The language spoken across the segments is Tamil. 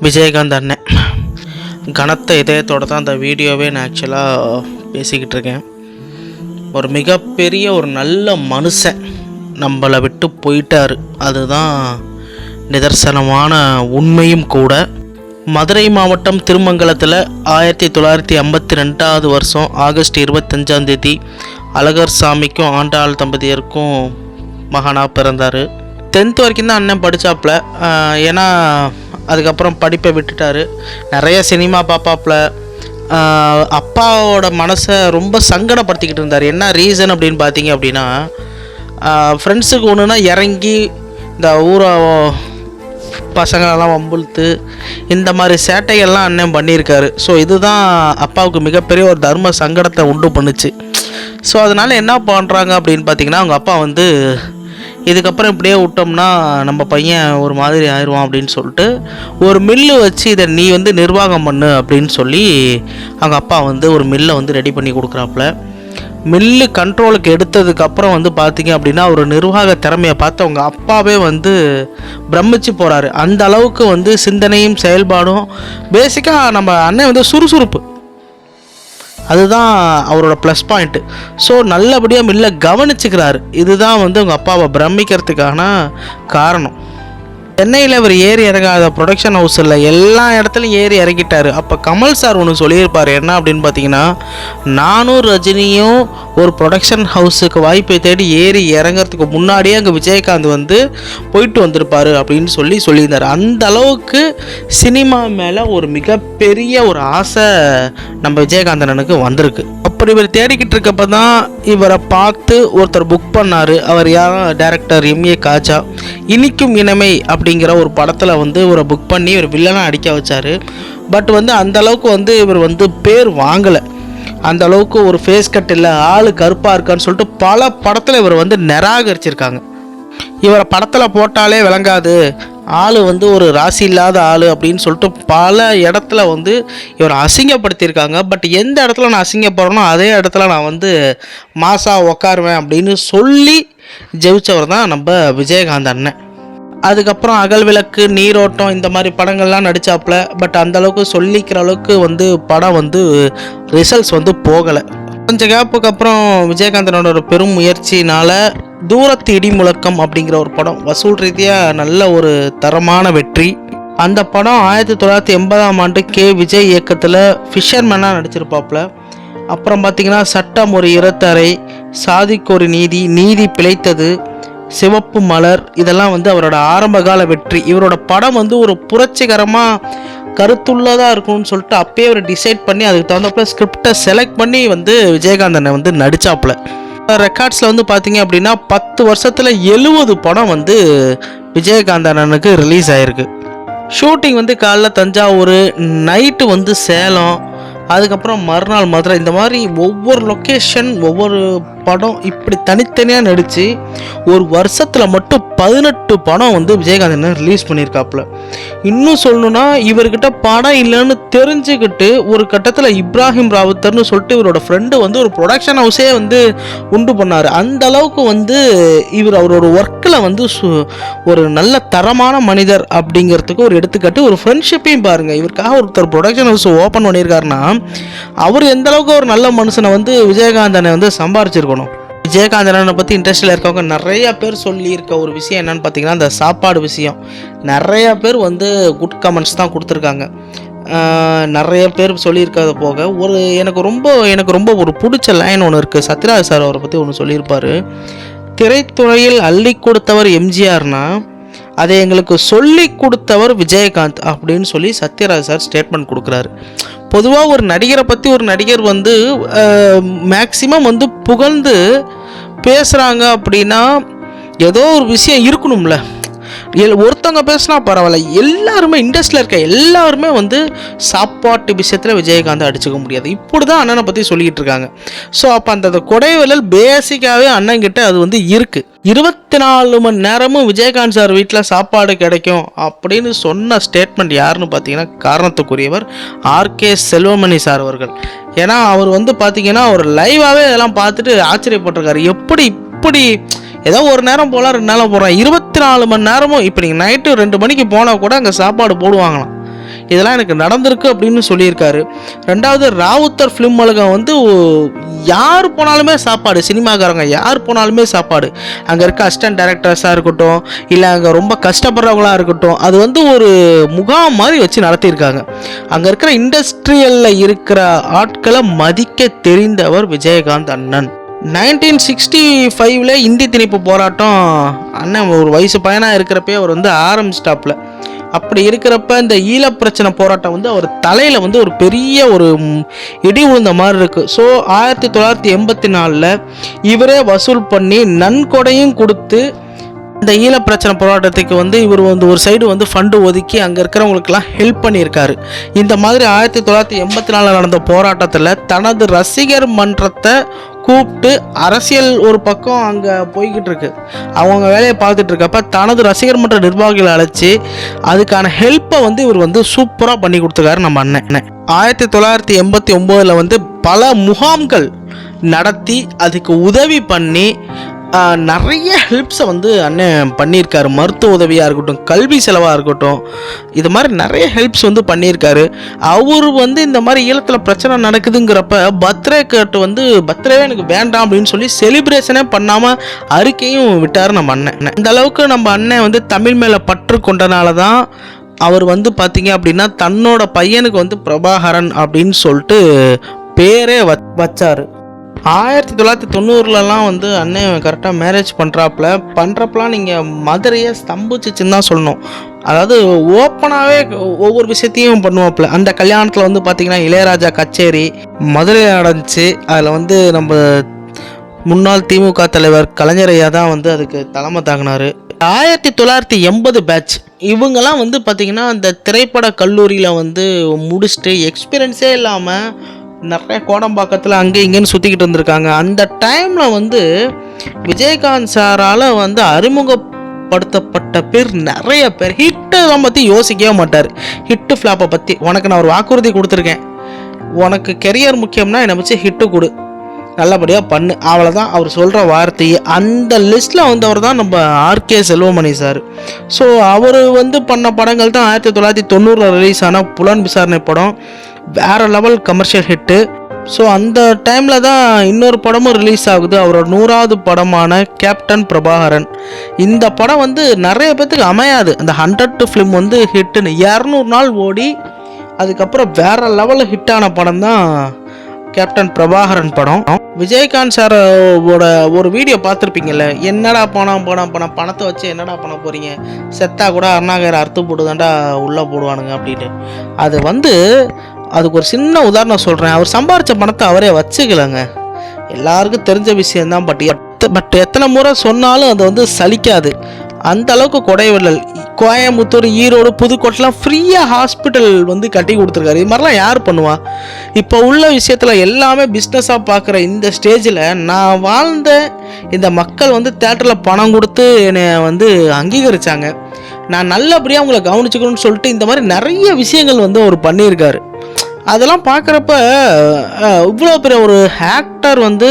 விஜயகாந்த் அண்ணன் கனத்த இதயத்தோடு தான் அந்த வீடியோவே நான் ஆக்சுவலாக பேசிக்கிட்டு இருக்கேன். ஒரு மிகப்பெரிய ஒரு நல்ல மனுஷன் நம்மளை விட்டு போயிட்டார். அதுதான் நிதர்சனமான உண்மையும் கூட. மதுரை மாவட்டம் திருமங்கலத்தில் 1952 வருஷம் ஆகஸ்ட் 25ஆம் தேதி அழகர் சாமிக்கும் ஆண்டாள் தம்பதியருக்கும் மகனாக பிறந்தார். 10th வரைக்கும் தான் அண்ணன் படித்தாப்புல. ஏன்னா அதுக்கப்புறம் படிப்பை விட்டுட்டார். நிறைய சினிமா பார்ப்பாப்புல. அப்பாவோட மனசை ரொம்ப சங்கடப்படுத்திக்கிட்டு இருந்தார். என்ன ரீசன் அப்படின்னு பார்த்தீங்க அப்படின்னா, ஃப்ரெண்ட்ஸுக்கு ஒன்றுனா இறங்கி இந்த ஊரை பசங்களெல்லாம் வம்புழுத்து இந்த மாதிரி சேட்டைகள்லாம் அண்ணன் பண்ணியிருக்காரு. ஸோ இதுதான் அப்பாவுக்கு மிகப்பெரிய ஒரு தர்ம சங்கடத்தை உண்டு பண்ணுச்சு. ஸோ அதனால் என்ன பண்ணுறாங்க அப்படின்னு பார்த்தீங்கன்னா, அவங்க அப்பா இதுக்கப்புறம் இப்படியே விட்டோம்னா நம்ம பையன் ஒரு மாதிரி ஆயிடுவான் அப்படின்னு சொல்லிட்டு ஒரு மில்லு வச்சு இதை நீ நிர்வாகம் பண்ணு அப்படின்னு சொல்லி அவங்க அப்பா ஒரு மில்லை ரெடி பண்ணி கொடுக்குறாப்புல. மில்லு கண்ட்ரோலுக்கு எடுத்ததுக்கப்புறம் பார்த்தீங்க அப்படின்னா ஒரு நிர்வாக திறமையை பார்த்து அவங்க அப்பாவே பிரமிச்சு போகிறாரு. அந்த அளவுக்கு சிந்தனையும் செயல்பாடும் பேசிக்காக நம்ம அண்ணன் சுறுசுறுப்பு, அதுதான் அவரோட ப்ளஸ் பாயிண்ட்டு. ஸோ நல்லபடியாக மில்லை கவனிச்சுக்கிறாரு. இதுதான் உங்கள் அப்பாவை பிரமிக்கிறதுக்கான காரணம். சென்னையில் இவர் ஏறி இறங்காத ப்ரொடக்ஷன் ஹவுஸ் இல்லை, எல்லா இடத்துலையும் ஏறி இறங்கிட்டார். அப்போ கமல் சார் ஒன்று சொல்லியிருப்பார். என்ன அப்படின்னு பார்த்தீங்கன்னா, நானும் ரஜினியும் ஒரு ப்ரொடக்ஷன் ஹவுஸுக்கு வாய்ப்பை தேடி ஏறி இறங்கிறதுக்கு முன்னாடியே அங்கே விஜயகாந்த் போயிட்டு வந்திருப்பார் அப்படின்னு சொல்லியிருந்தார். அந்த அளவுக்கு சினிமா மேலே ஒரு மிகப்பெரிய ஒரு ஆசை நம்ம விஜயகாந்தனுக்கு வந்திருக்கு. அப்படி இவர் தேடிக்கிட்டு இருக்கப்போ தான் இவரை பார்த்து ஒருத்தர் புக் பண்ணார். அவர் யாரும் டைரக்டர் எம்ஏ காஜா. இனிக்கும் இனமை அப்படிங்கிற ஒரு படத்தில் இவரை புக் பண்ணி இவர் வில்லனாக அடிக்க வச்சார். பட் அந்தளவுக்கு இவர் பேர் வாங்கலை. அந்த அளவுக்கு ஒரு ஃபேஸ் கட் இல்லை, ஆள் கருப்பாக இருக்கான்னு சொல்லிட்டு பல படத்தில் இவர் நிராகரிச்சிருக்காங்க. இவரை படத்தில் போட்டாலே விளங்காது, ஆள் ஒரு ராசி இல்லாத ஆள் அப்படின்னு சொல்லிட்டு பல இடத்துல இவர் அசிங்கப்படுத்தியிருக்காங்க. பட் எந்த இடத்துல நான் அசிங்கப்படுறேனோ அதே இடத்துல நான் மாசாக உக்காருவேன் அப்படின்னு சொல்லி ஜெயிச்சவர் தான் நம்ம விஜயகாந்த் அண்ணன். அதுக்கப்புறம் அகல் விளக்கு, நீரோட்டம் இந்த மாதிரி படங்கள்லாம் நடித்தாப்புல. பட் அந்தளவுக்கு சொல்லிக்கிற அளவுக்கு படம் ரிசல்ட்ஸ் போகலை. கொஞ்சம் கேப்புக்கு அப்புறம் விஜயகாந்தனோட ஒரு பெரும் முயற்சினால் தூரத்து இடி முழக்கம் அப்படிங்கிற ஒரு படம் வசூல் ரீதியாக நல்ல ஒரு தரமான வெற்றி. அந்த படம் 1980ஆம் ஆண்டு விஜய் இயக்கத்தில் ஃபிஷர்மேனாக நடிச்சிருப்பாப்புல. அப்புறம் பார்த்திங்கன்னா சட்டம் ஒரு இரத்தரை, சாதிக்கு ஒரு நீதி, நீதி பிழைத்தது, சிவப்பு மலர், இதெல்லாம் அவரோட ஆரம்பகால வெற்றி. இவரோட படம் ஒரு புரட்சிகரமாக கருத்துள்ளதாக இருக்கும்னு சொல்லிட்டு அப்பயே அவர் டிசைட் பண்ணி அதுக்கு தகுந்தப்பல ஸ்கிரிப்டை செலக்ட் பண்ணி விஜயகாந்தனை நடித்தாப்புல. ரெக்கார்ட்ஸில் பார்த்தீங்க அப்படின்னா 10 வருஷத்தில் 70 படம் விஜயகாந்தனுக்கு ரிலீஸ் ஆகிருக்கு. ஷூட்டிங் காலைல தஞ்சாவூர், நைட்டு சேலம், அதுக்கப்புறம் மறுநாள் மதுரை. இந்த மாதிரி ஒவ்வொரு லொக்கேஷன் ஒவ்வொரு படம் இப்படி தனித்தனியாக நடித்து ஒரு வருஷத்தில் மட்டும் 18 படம் விஜயகாந்த் ரிலீஸ் பண்ணியிருக்காப்புல. இன்னும் சொல்லணுன்னா இவர்கிட்ட படம் இல்லைன்னு தெரிஞ்சுக்கிட்டு ஒரு கட்டத்தில் இப்ராஹிம் ராவுத்தர்னு சொல்லிட்டு இவரோட ஃப்ரெண்டு ஒரு ப்ரொடக்ஷன் ஹவுஸே உண்டு பண்ணார். அந்த அளவுக்கு இவர் அவரோட ஒர்க்கில் ஒரு நல்ல தரமான மனிதர் அப்படிங்கிறதுக்கு ஒரு எடுத்துக்காட்டு. ஒரு ஃப்ரெண்ட்ஷிப்பையும் பாருங்கள். இவருக்காக ஒருத்தர் ப்ரொடக்ஷன் ஹவுஸ் ஓப்பன் பண்ணியிருக்காருன்னா அவர் எந்த அளவுக்கு ஒரு நல்ல மனுஷனை விஜயகாந்தனை சம்பாரிச்சிருக்கணும். விஜயகாந்தனை பற்றி இண்டஸ்ட்ரியில் இருக்கவங்க நிறைய பேர் சொல்லியிருக்க ஒரு விஷயம் என்னன்னு பார்த்தீங்கன்னா, இந்த சாப்பாடு விஷயம். நிறைய பேர் குட் கமெண்ட்ஸ் தான் கொடுத்துருக்காங்க. நிறைய பேர் சொல்லியிருக்காத போக எனக்கு ரொம்ப ஒரு பிடிச்ச லைன் ஒன்று இருக்குது. சத்யராஜ் சார் அவரை பற்றி ஒன்று சொல்லியிருப்பார். திரைத்துறையில் அள்ளி கொடுத்தவர் எம்ஜிஆர்னா அதை எங்களுக்கு சொல்லி கொடுத்தவர் விஜயகாந்த் அப்படின்னு சொல்லி சத்யராஜ் சார் ஸ்டேட்மெண்ட் கொடுக்குறாரு. பொதுவாக ஒரு நடிகரை பற்றி ஒரு நடிகர் மேக்சிமம் புகழ்ந்து பேசுகிறாங்க அப்படின்னா ஏதோ ஒரு விஷயம் இருக்கணும்ல. ஒருத்தவங்க பேசினா பரவாயில்ல, எல்லாருமே இண்டஸ்ட்ரியில் இருக்க எல்லாருமே சாப்பாட்டு விஷயத்தில் விஜயகாந்த் அடிச்சுக்க முடியாது. இப்படி தான் அண்ணனை பற்றி சொல்லிக்கிட்டு இருக்காங்க. ஸோ அப்போ அந்த கொடைவியல் பேசிக்காகவே அண்ணன்கிட்ட அது இருக்குது. 24 மணி நேரமும் விஜயகாந்த் சார் வீட்டில் சாப்பாடு கிடைக்கும் அப்படின்னு சொன்ன ஸ்டேட்மெண்ட் யாருன்னு பார்த்தீங்கன்னா காரணத்துக்குரியவர் ஆர்கே செல்வமணி சார் அவர்கள். ஏன்னா அவர் பார்த்தீங்கன்னா ஒரு லைவாகவே இதெல்லாம் பார்த்துட்டு ஆச்சரியப்பட்டிருக்காரு. இப்படி ஏதோ ஒரு நேரம் போகலாம், 2 நேரம் போகிறான், 24 மணி நேரமும். இப்போ நீங்கள் நைட்டு 2 மணிக்கு போனால் கூட அங்கே சாப்பாடு போடுவாங்களாம். இதெல்லாம் எனக்கு நடந்திருக்கு அப்படின்னு சொல்லியிருக்காரு. ரெண்டாவது, ராவுத்தர் ஃபிலிம் உலகம் வந்து யார் போனாலுமே சாப்பாடு, சினிமாக்காரங்க யார் போனாலுமே சாப்பாடு. அங்கே இருக்க அசிஸ்டன்ட் டைரக்டர்ஸாக இருக்கட்டும், இல்லை அங்கே ரொம்ப கஷ்டப்படுறவங்களாக இருக்கட்டும், அது வந்து ஒரு முகாம் மாதிரி வச்சு நடத்தியிருக்காங்க. அங்கே இருக்கிற இண்டஸ்ட்ரியலில் இருக்கிற ஆட்களை மதிக்க தெரிந்தவர் விஜயகாந்த் அண்ணன். 1965 இந்தி திணிப்பு போராட்டம் அண்ணன் ஒரு வயசு பையனாக இருக்கிறப்பே அவர் வந்து ஆரம்பிச்சிட்டாப்புல. அப்படி இருக்கிறப்ப இந்த ஈழப்பிரச்சனை போராட்டம் வந்து அவர் தலையில் வந்து ஒரு பெரிய ஒரு இடி விழுந்த மாதிரி இருக்குது. ஸோ 1984 இவரே வசூல் பண்ணி நன்கொடையும் கொடுத்து இந்த ஈழப்பிரச்சனை போராட்டத்துக்கு வந்து இவர் வந்து ஒரு சைடு வந்து ஃபண்டு ஒதுக்கி அங்கே இருக்கிறவங்களுக்கெல்லாம் ஹெல்ப் பண்ணியிருக்காரு. இந்த மாதிரி 1984 நடந்த போராட்டத்தில் தனது ரசிகர் மன்றத்தை கூப்பிட்டு, அரசியல் ஒரு பக்கம் அங்கே போய்கிட்டு இருக்கு, அவங்க வேலையை பார்த்துட்டு இருக்கப்ப தனது ரசிகர் மன்ற நிர்வாகிகளை அழைச்சி அதுக்கான ஹெல்ப்பை வந்து இவர் வந்து சூப்பராக பண்ணி கொடுத்துருக்காரு நம்ம அண்ணன். 1989 வந்து பல முகாம்கள் நடத்தி அதுக்கு உதவி பண்ணி நிறைய ஹெல்ப்ஸை வந்து அண்ணன் பண்ணியிருக்காரு. மருத்துவ உதவியாக இருக்கட்டும், கல்வி செலவாக இருக்கட்டும், இது மாதிரி நிறைய ஹெல்ப்ஸ் வந்து பண்ணியிருக்காரு. அவர் வந்து இந்த மாதிரி ஈழத்தில் பிரச்சனை நடக்குதுங்கிறப்ப பர்த்டே கேட்டு வந்து பர்த்டேவே எனக்கு வேண்டாம் அப்படின்னு சொல்லி செலிப்ரேஷனே பண்ணாமல் அறிக்கையும் விட்டார் நம்ம அண்ணன். இந்த அளவுக்கு நம்ம அண்ணன் வந்து தமிழ் மேலே பற்று கொண்டனால தான் அவர் வந்து பார்த்தீங்க அப்படின்னா தன்னோட பையனுக்கு வந்து பிரபாகரன் அப்படின்னு சொல்லிட்டு பேரே வச்சார். 1990 வந்து அண்ணன் கரெக்டாக மேரேஜ் பண்ணுறப்பலாம் நீங்கள் மதுரையை ஸ்தம்பிச்சிச்சுன்னு தான் சொல்லணும். அதாவது ஓப்பனாகவே ஒவ்வொரு விஷயத்தையும் பண்ணுவாப்புல. அந்த கல்யாணத்தில் வந்து பார்த்திங்கன்னா இளையராஜா கச்சேரி மதுரையில் நடந்துச்சு. அதில் வந்து நம்ம முன்னாள் திமுக தலைவர் கலைஞரையா தான் வந்து அதுக்கு தலைமை தாங்கினார். 1980 பேட்ச் இவங்கெல்லாம் வந்து பார்த்திங்கன்னா அந்த திரைப்பட கல்லூரியில் வந்து முடிச்சுட்டு எக்ஸ்பீரியன்ஸே இல்லாமல் நிறைய கோடம்பாக்கத்தில் அங்கே இங்கேன்னு சுற்றிக்கிட்டு இருந்திருக்காங்க. அந்த டைமில் வந்து விஜயகாந்த் சாரால் வந்து அறிமுகப்படுத்தப்பட்ட பேர் நிறைய பேர். ஹிட்டெல்லாம் பற்றி யோசிக்கவே மாட்டார். ஹிட்டு ஃப்ளாப்பை பற்றி உனக்கு நான் ஒரு வாக்குறுதி கொடுத்துருக்கேன், உனக்கு கெரியர் முக்கியம்னா என்னை வச்சு ஹிட்டு கொடு, நல்லபடியாக பண்ணு, அவ்வளோதான் அவர் சொல்கிற வார்த்தையே. அந்த லிஸ்ட்டில் வந்தவர் தான் நம்ம ஆர்கே செல்வமணி சார். ஸோ அவர் வந்து பண்ண படங்கள் தான் 1990 ரிலீஸ் ஆன புலன் விசாரணை படம், வேறு லெவல் கமர்ஷியல் ஹிட்டு. ஸோ அந்த டைமில் தான் இன்னொரு படமும் ரிலீஸ் ஆகுது, அவரோட 100வது படமான கேப்டன் பிரபாகரன். இந்த படம் வந்து நிறைய பேர்த்துக்கு அமையாது. அந்த 100 ஃபிலிம் வந்து ஹிட்டுன்னு 200 நாள் ஓடி அதுக்கப்புறம் வேறு லெவலில் ஹிட்டான படம் தான் கேப்டன் பிரபாகரன் படம். விஜயகாந்த் சாரோட ஒரு வீடியோ பார்த்துருப்பீங்கல்ல, என்னடா பணத்தை வச்சு என்னடா பண்ண போகிறீங்க, செத்தா கூட அருணாகர் அறுத்து போட்டுதாண்டா உள்ளே போடுவானுங்க அப்படின்னு. அது வந்து அதுக்கு ஒரு சின்ன உதாரணம் சொல்கிறேன். அவர் சம்பாரித்த பணத்தை அவரே வச்சுக்கலங்க, எல்லாருக்கும் தெரிஞ்ச விஷயந்தான். பட் எத்தனை முறை சொன்னாலும் அது வந்து சலிக்காது. அந்த அளவுக்கு கொடைவள்ளல். கோயம்புத்தூர், ஈரோடு, புதுக்கோட்டைலாம் ஃப்ரீயாக ஹாஸ்பிட்டல் வந்து கட்டி கொடுத்துருக்காரு. இது மாதிரிலாம் யார் பண்ணுவா? இப்போ உள்ள விஷயத்தில் எல்லாமே பிஸ்னஸாக பார்க்குற இந்த ஸ்டேஜில் நான் வாழ்ந்த இந்த மக்கள் வந்து தேட்டரில் பணம் கொடுத்து என்னை வந்து அங்கீகரித்தாங்க, நான் நல்லபடியாக அவங்கள கவனிச்சுக்கணும்னு சொல்லிட்டு இந்த மாதிரி நிறைய விஷயங்கள் வந்து அவர் பண்ணியிருக்காரு. அதெல்லாம் பார்க்குறப்ப இவ்வளோ பெரிய ஒரு ஆக்டர் வந்து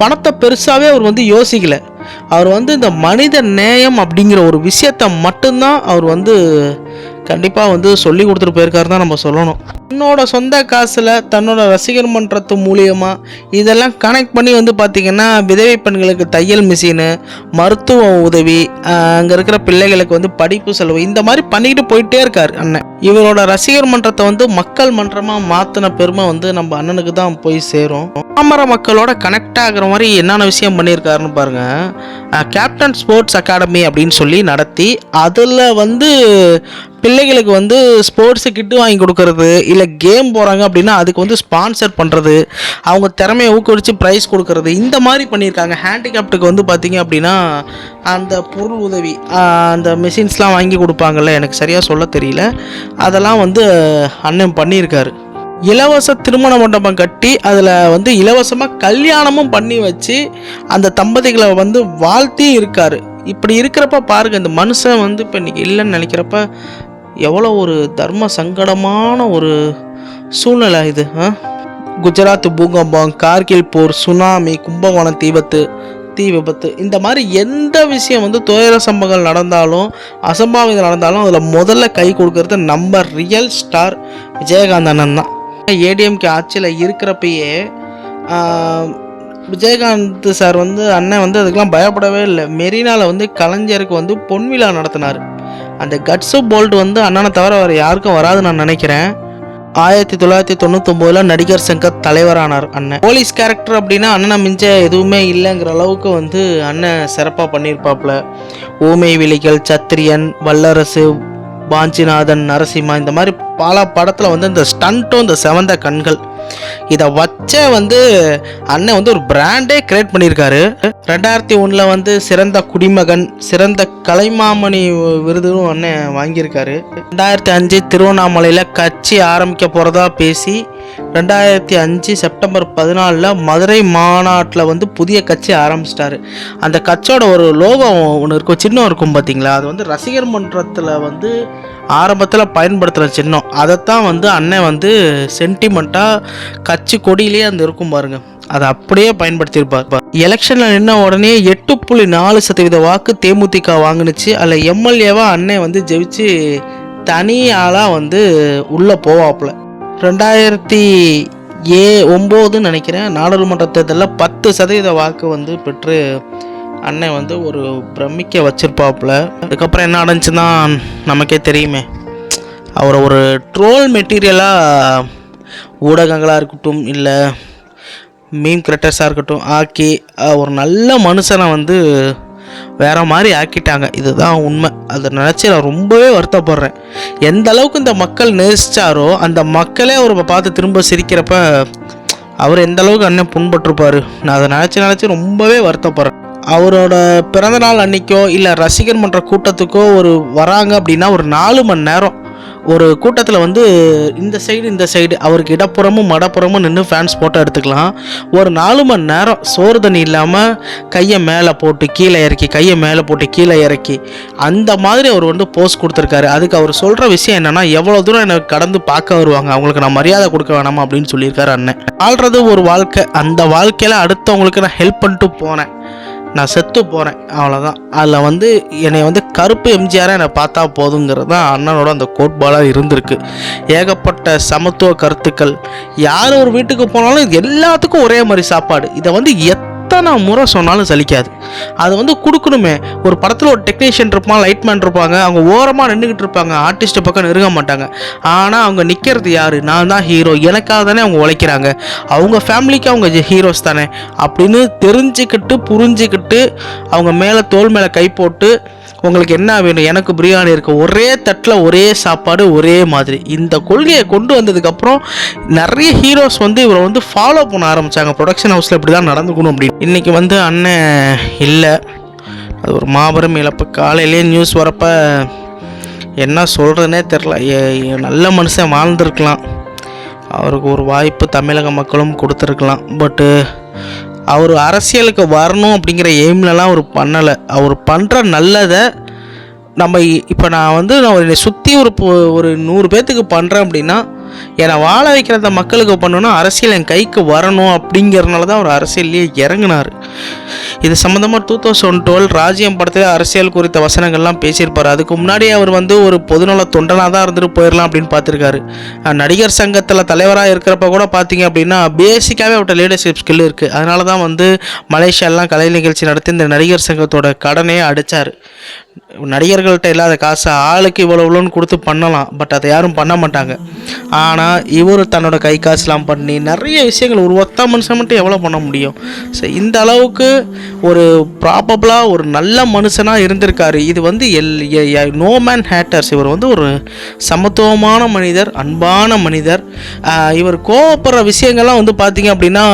பணத்தை பெருசாகவே அவர் வந்து யோசிக்கலை. அவர் வந்து இந்த மனித நேயம் அப்படிங்கிற ஒரு விஷயத்தை மட்டும்தான் அவர் வந்து கண்டிப்பாக வந்து சொல்லி கொடுத்துட்டு போயிருக்காரு தான் நம்ம சொல்லணும். தன்னோட சொந்த காசில் தன்னோட ரசிகர் மன்றத்து மூலியமாக இதெல்லாம் கனெக்ட் பண்ணி வந்து பார்த்திங்கன்னா விதவை பெண்களுக்கு தையல் மிஷினு, மருத்துவ உதவி, அங்கே இருக்கிற பிள்ளைகளுக்கு வந்து படிப்பு செலவு, இந்த மாதிரி பண்ணிக்கிட்டு போயிட்டே இருக்கார் அண்ணன். இவரோட ரசிகர் மன்றத்தை வந்து மக்கள் மன்றமாக மாற்றின பெருமை வந்து நம்ம அண்ணனுக்கு தான் போய் சேரும். பாமர மக்களோட கனெக்ட் ஆகிற மாதிரி என்னென்ன விஷயம் பண்ணியிருக்காருன்னு பாருங்கள். கேப்டன் ஸ்போர்ட்ஸ் அகாடமி அப்படின்னு சொல்லி நடத்தி அதில் வந்து பிள்ளைகளுக்கு வந்து ஸ்போர்ட்ஸு கிட்டு வாங்கி கொடுக்கறது, இல்லை கேம் போகிறாங்க அப்படின்னா அதுக்கு வந்து ஸ்பான்சர் பண்ணுறது, அவங்க திறமையை ஊக்குவிச்சு ப்ரைஸ் கொடுக்கறது, இந்த மாதிரி பண்ணியிருக்காங்க. ஹேண்டிகேப்டுக்கு வந்து பார்த்திங்க அப்படின்னா அந்த பொருள் உதவி, அந்த மிஷின்ஸ்லாம் வாங்கி கொடுப்பாங்கள்ல, எனக்கு சரியாக சொல்ல தெரியல, அதெல்லாம் வந்து அண்ணன் பண்ணியிருக்காரு. இலவச திருமண மண்டபம் கட்டி அதில் வந்து இலவசமாக கல்யாணமும் பண்ணி வச்சு அந்த தம்பதிகளை வந்து வாழ்த்தி இருக்கார். இப்படி இருக்கிறப்ப பாருங்கள், இந்த மனுஷன் வந்து இப்போ இன்றைக்கி இல்லைன்னு நினைக்கிறப்ப எவ்வளோ ஒரு தர்ம சங்கடமான ஒரு சூழ்நிலை இது. குஜராத் பூகம்பம், கார்கில் போர், சுனாமி, கும்பகோணம் தீபத்து, தீ விபத்து, இந்த மாதிரி எந்த விஷயம் வந்து துயர சம்பவங்கள் நடந்தாலும் அசம்பாவிதம் நடந்தாலும் அதில் முதல்ல கை கொடுக்கறது நம்ம ரியல் ஸ்டார் விஜயகாந்த் அண்ணன் தான். ஏடிஎம்கே ஆட்சியில் இருக்கிறப்பயே விஜயகாந்த் சார் வந்து அண்ணன் வந்து அதுக்கெலாம் பயப்படவே இல்லை. மெரினாவில் வந்து கலைஞருக்கு வந்து பொன்விழா நடத்தினார். அந்த கட்ஸு போல்ட் வந்து அண்ணனை தவிர வேறு யாருக்கும் வராதுன்னு நான் நினைக்கிறேன். 1999 நடிகர் சங்க தலைவரானார் அண்ணன். போலீஸ் கேரக்டர் அப்படின்னா அண்ணனை மிஞ்ச எதுவுமே இல்லைங்கிற அளவுக்கு வந்து அண்ணன் சிறப்பாக பண்ணியிருப்பாப்புல. ஊமை விழிகள், சத்திரியன், வல்லரசு, பாஞ்சிநாதன், நரசிம்மா, இந்த மாதிரி பல படத்தில் வந்து இந்த ஸ்டண்ட்டும் இந்த செவந்த கண்கள் இதை வச்ச வந்து அண்ணன் வந்து ஒரு பிராண்டே கிரியேட் பண்ணியிருக்காரு. 2001 வந்து சிறந்த குடிமகன், சிறந்த கலைமாமணி விருதும் அண்ணன் வாங்கியிருக்காரு. 2005 திருவண்ணாமலையில் கட்சி ஆரம்பிக்க போகிறதா பேசி 2005 செப்டம்பர் 14 மதுரை மாநாட்டில் வந்து புதிய கட்சி ஆரம்பிச்சிட்டாரு. அந்த கட்சியோட ஒரு லோகோ ஒன்று இருக்கும், சின்னம் இருக்கும் பார்த்தீங்களா, அது வந்து ரசிகர் மன்றத்தில் வந்து ஆரம்பத்தில் பயன்படுத்துகிற சின்னம். அதைத்தான் வந்து அண்ணன் வந்து சென்டிமெண்ட்டாக கட்சி கொடியிலே அந்த இருக்கும் பாருங்கள், அதை அப்படியே பயன்படுத்தியிருப்பார். எலெக்ஷனில் நின்ன உடனே 8.4% வாக்கு தேமுதிக வாங்கினுச்சு. அதில் எம்எல்ஏவாக அண்ணன் வந்து ஜெயிச்சு தனியாளாக வந்து உள்ளே போவாப்புல. 2009 நினைக்கிறேன் நாடாளுமன்ற தேர்தலில் 10% வாக்கு வந்து பெற்று அண்ணன் வந்து ஒரு பிரமிக்க வச்சிருப்பாப்புல. அதுக்கப்புறம் என்ன நடந்துச்சுன்னா நமக்கே தெரியுமே. அவரை ஒரு ட்ரோல் மெட்டீரியலாக ஊடகங்களாக இருக்கட்டும் இல்லை மீம் கிரியேட்டர்ஸாக இருக்கட்டும் ஆக்கி ஒரு நல்ல மனுஷனை வந்து வேறு மாதிரி ஆக்கிட்டாங்க. இதுதான் உண்மை. அதை நினச்சி நான் ரொம்பவே வருத்தப்படுறேன். எந்த அளவுக்கு இந்த மக்கள் நேசித்தாரோ அந்த மக்களே அவரை பார்த்து திரும்ப சிரிக்கிறப்ப அவர் எந்த அளவுக்கு அண்ணன் புண்பட்டிருப்பார். நான் அதை நினச்சி ரொம்பவே வருத்தப்படுறேன். அவரோட பிறந்தநாள் அன்றைக்கோ இல்லை ரசிகர் மன்ற கூட்டத்துக்கோ ஒரு வராங்க அப்படின்னா ஒரு 4 மணி நேரம் ஒரு கூட்டத்தில் வந்து இந்த சைடு அவருக்கு இடப்புறமும் மடப்புறமும் நின்று ஃபேன்ஸ் ஃபோட்டோ எடுத்துக்கலாம். ஒரு 4 மணி நேரம் சோறு தண்ணி இல்லாமல் கையை மேலே போட்டு கீழே இறக்கி, கையை மேலே போட்டு கீழே இறக்கி அந்த மாதிரி அவர் வந்து போஸ்ட் கொடுத்துருக்காரு. அதுக்கு அவர் சொல்கிற விஷயம் என்னென்னா, எவ்வளோ தூரம் எனக்கு கடந்து பார்க்க வருவாங்க, அவங்களுக்கு நான் மரியாதை கொடுக்க வேணாமா அப்படின்னு சொல்லியிருக்காரு அண்ணன். வாழ்கிறது ஒரு வாழ்க்கை, அந்த வாழ்க்கையில் அடுத்தவங்களுக்கு நான் ஹெல்ப் பண்ணிட்டு போனேன், நான் செத்து போகிறேன், அவ்வளோதான். அதில் வந்து என்னை வந்து கருப்பு எம்ஜிஆரை என்னை பார்த்தா போதுங்கிறது தான் அண்ணனோட அந்த கோட்பாடாக இருந்திருக்கு. ஏகப்பட்ட சமத்துவ கருத்துக்கள். யார் ஒரு வீட்டுக்கு போனாலும் எல்லாத்துக்கும் ஒரே மாதிரி சாப்பாடு, இதை வந்து எத்தனை முறை சொன்னாலும் சலிக்காது. அது வந்து கொடுக்கணுமே. ஒரு படத்தில் ஒரு டெக்னீஷியன் இருப்பான், லைட்மேன் இருப்பாங்க, அவங்க ஓரமாக நின்றுக்கிட்டு இருப்பாங்க, ஆர்டிஸ்ட்டை பக்கம் நெருங்க மாட்டாங்க. ஆனால் அவங்க நிற்கிறது யார்? நான் தான் ஹீரோ, எனக்காக தானே அவங்க உழைக்கிறாங்க, அவங்க ஃபேமிலிக்கு அவங்க ஹீரோஸ் தானே அப்படின்னு தெரிஞ்சுக்கிட்டு புரிஞ்சுக்கிட்டு அவங்க மேலே தோல் மேலே கை போட்டு உங்களுக்கு என்ன வேணும், எனக்கு பிரியாணி இருக்குது, ஒரே தட்டில் ஒரே சாப்பாடு ஒரே மாதிரி, இந்த கொள்கையை கொண்டு வந்ததுக்கப்புறம் நிறைய ஹீரோஸ் வந்து இவரை வந்து ஃபாலோ பண்ண ஆரம்பித்தாங்க. ப்ரொடக்ஷன் ஹவுஸில் இப்படி தான் நடந்துக்கணும் அப்படின்னு. இன்றைக்கி வந்து அண்ணன் இல்லை, அது ஒரு மாபெரும் இழப்பு. காலையிலே நியூஸ் வரப்போ என்ன சொல்கிறதுனே தெரில. நல்ல மனுஷன் வாழ்ந்துருக்கலாம், அவருக்கு ஒரு வாய்ப்பு தமிழக மக்களும் கொடுத்துருக்கலாம். பட்டு அவர் அரசியலுக்கு வரணும் அப்படிங்கிற எய்ம்லலாம் அவர் பண்ணலை. அவர் பண்ணுற நல்லதை நம்ம இப்போ நான் என்னை சுற்றி ஒரு 100 பேர்த்துக்கு பண்ணுறேன் அப்படின்னா என்னை வாழ வைக்கிறத மக்களுக்கு பண்ணணும்னா அரசியல் என் கைக்கு வரணும் அப்படிங்கிறதுனால தான் அவர் அரசியல்லையே இறங்கினார். இது சம்மந்தமாக 2012 ராஜ்யம் படத்தில் அரசியல் குறித்த வசனங்கள்லாம் பேசியிருப்பார். அதுக்கு முன்னாடி அவர் ஒரு பொதுநல தொண்டனாக தான் இருந்துட்டு போயிடலாம் அப்படின்னு பார்த்துருக்காரு. நடிகர் சங்கத்தில் தலைவராக இருக்கிறப்ப கூட பார்த்தீங்க அப்படின்னா பேசிக்காகவே அவர்கிட்ட லீடர்ஷிப் ஸ்கில் இருக்குது. அதனால தான் மலேசியாலாம் கலை நிகழ்ச்சி நடத்தி இந்த நடிகர் சங்கத்தோட கடனையே அடித்தார். நடிகர்கள்ட்ட இல்லாத காசை ஆளுக்கு இவ்வளோன்னு கொடுத்து பண்ணலாம், பட் அதை யாரும் பண்ண மாட்டாங்க. ஆனால் இவர் தன்னோட கை காசுலாம் பண்ணி நிறைய விஷயங்கள் ஒரு ஒத்த மனுஷன் மட்டும் எவ்வளோ பண்ண முடியும். ஸோ இந்த அளவுக்கு ஒரு ப்ராபபிளாக ஒரு நல்ல மனுஷனாக இருந்திருக்காரு. இது நோ மேன் ஹேட்டர்ஸ். இவர் ஒரு சமத்துவமான மனிதர், அன்பான மனிதர். இவர் கோவப்படுற விஷயங்கள்லாம் பார்த்தீங்க அப்படின்னா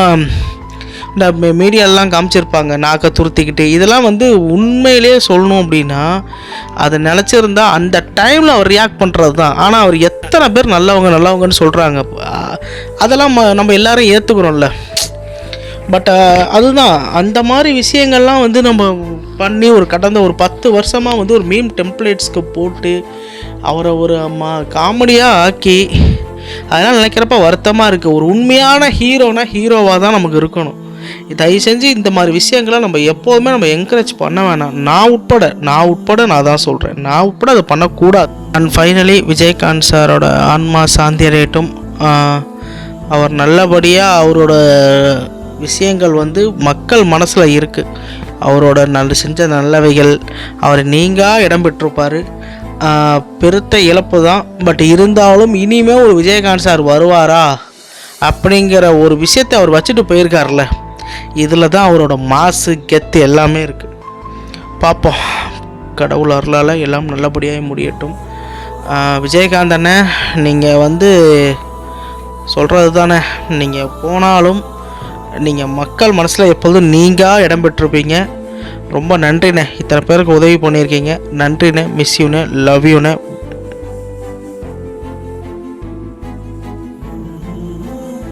இந்த மீடியாலெலாம் காமிச்சிருப்பாங்க, நாக்கை துருத்திக்கிட்டு. இதெல்லாம் உண்மையிலே சொல்லணும் அப்படின்னா அதை நினச்சிருந்தா அந்த டைமில் அவர் ரியாக்ட் பண்ணுறது தான். ஆனால் அவர் எத்தனை பேர் நல்லவங்கன்னு சொல்கிறாங்க, அதெல்லாம் நம்ம எல்லோரும் ஏற்றுக்கிறோம்ல. பட் அதுதான் அந்த மாதிரி விஷயங்கள்லாம் நம்ம பண்ணி கடந்த ஒரு 10 வருஷமாக ஒரு மீம் டெம்ப்ளேட்ஸ்க்கு போட்டு அவரை ஒரு காமெடியாக ஆக்கி அதெல்லாம் நினைக்கிறப்ப வருத்தமாக இருக்குது. ஒரு உண்மையான ஹீரோனா ஹீரோவாக தான் நமக்கு இருக்கணும். தயவு செஞ்சு இந்த மாதிரி விஷயங்களை நம்ம எப்போதுமே நம்ம என்கரேஜ் பண்ண வேணாம். நான் உட்பட நான் தான் சொல்கிறேன், நான் உட்பட அதை பண்ணக்கூடாது. அண்ட் ஃபைனலி விஜயகாந்த் சாரோட ஆன்மா சாந்தி அடையட்டும். அவர் நல்லபடியாக அவரோட விஷயங்கள் மக்கள் மனசில் இருக்குது. அவரோட செஞ்ச நல்லவைகள் அவர் நீங்காக இடம் பெற்றிருப்பார். பெருத்த இழப்பு தான். பட் இருந்தாலும் இனிமேல் ஒரு விஜயகாந்த் சார் வருவாரா அப்படிங்கிற ஒரு விஷயத்தை அவர் வச்சுட்டு போயிருக்கார்ல, இதில் தான் அவரோட மாசு கெத்து எல்லாமே இருக்குது. பார்ப்போம், கடவுள் அருளால் எல்லாம் நல்லபடியாக முடியட்டும். விஜயகாந்த் அண்ணே, நீங்கள் சொல்கிறது தானே, நீங்கள் போனாலும் நீங்கள் மக்கள் மனசில் எப்பொழுதும் நீங்கள் இடம் பெற்றிருப்பீங்க. ரொம்ப நன்றிண்ணே, இத்தனை பேருக்கு உதவி பண்ணியிருக்கீங்க. நன்றிண்ணே, மிஸ் யூண்ணே, லவ் யூண்ணே.